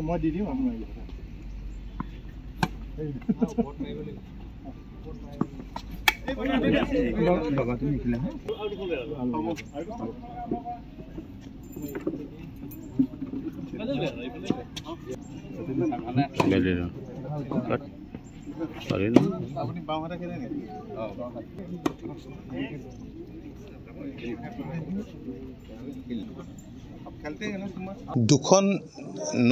মই দি দিম দুখন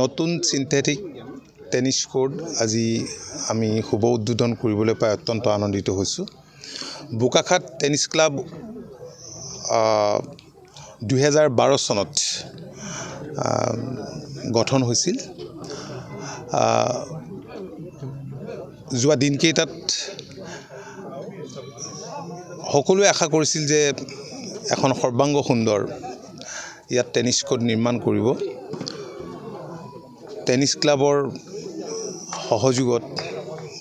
নতুন সিন্থেটিক টেনিছ কোৰ্ট আজি আমি শুভ উদ্বোধন কৰিবলৈ পাই অত্যন্ত আনন্দিত হৈছোঁ। বোকাখাট টেনিছ ক্লাব 2012 চনত গঠন হৈছিল। যোৱা দিনকেইটাত সকলোৱে আশা কৰিছিল যে এখন সৰ্বাংগ সুন্দৰ ইয়াত টেনিছ কোৰ্ট নিৰ্মাণ কৰিব। টেনিছ ক্লাবৰ সহযোগত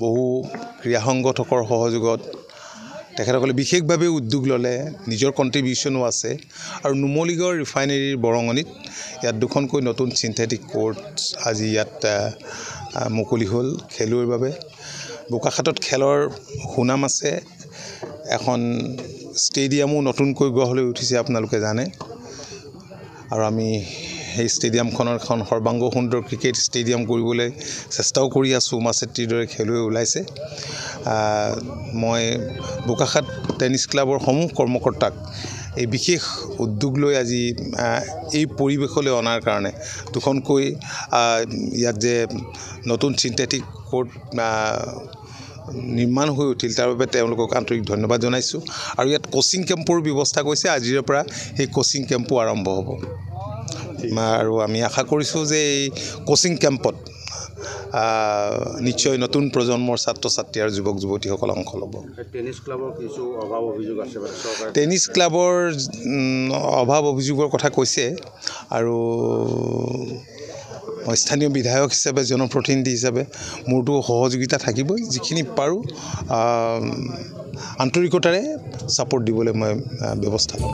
বহু ক্ৰীড়া সংগঠকৰ সহযোগত তেখেতসকলে বিশেষভাৱে উদ্যোগ ল'লে, নিজৰ কণ্ট্ৰিবিউশ্যনো আছে আৰু নুমলীগড় ৰিফাইনেৰীৰ বৰঙণিত ইয়াত দুখনকৈ নতুন সিন্থেটিক কোৰ্ট আজি ইয়াত মুকলি হ'ল খেলুৱৈৰ বাবে। বোকাখাটত খেলৰ সুনাম আছে, এখন ষ্টেডিয়ামো নতুনকৈ গঢ় লৈ উঠিছে আপোনালোকে জানে, আৰু আমি সেই ষ্টেডিয়ামখনৰ এখন সৰ্বাংগ সুন্দৰ ক্ৰিকেট ষ্টেডিয়াম কৰিবলৈ চেষ্টাও কৰি আছোঁ। উমা চেত্ৰীৰ দৰে খেলুৱৈ ওলাইছে। মই বোকাখাট টেনিছ ক্লাবৰ সমূহ কৰ্মকৰ্তাক এই বিশেষ উদ্যোগ লৈ আজি এই পৰিৱেশলৈ অনাৰ কাৰণে, দুখনকৈ ইয়াত যে নতুন সিন্থেটিক কোৰ্ট নিৰ্মাণ হৈ উঠিল তাৰ বাবে তেওঁলোকক আন্তৰিক ধন্যবাদ জনাইছোঁ। আৰু ইয়াত কোচিং কেম্পৰ ব্যৱস্থা কৰিছে। আজিৰে পৰা সেই কোচিং কেম্পো আৰম্ভ হ'ব আৰু আমি আশা কৰিছোঁ যে এই কোচিং কেম্পত নিশ্চয় নতুন প্ৰজন্মৰ ছাত্ৰ ছাত্ৰী আৰু যুৱক যুৱতীসকল অংশ ল'ব। টেনিছ ক্লাবৰ কিছু অভাৱ অভিযোগ আছে, টেনিছ ক্লাবৰ অভাৱ অভিযোগৰ কথা কৈছে, আৰু মই স্থানীয় বিধায়ক হিচাপে, জনপ্ৰতিনিধি হিচাপে মোৰতো সহযোগিতা থাকিবই। যিখিনি পাৰোঁ আন্তৰিকতাৰে ছাপোৰ্ট দিবলৈ মই ব্যৱস্থা ল'ম।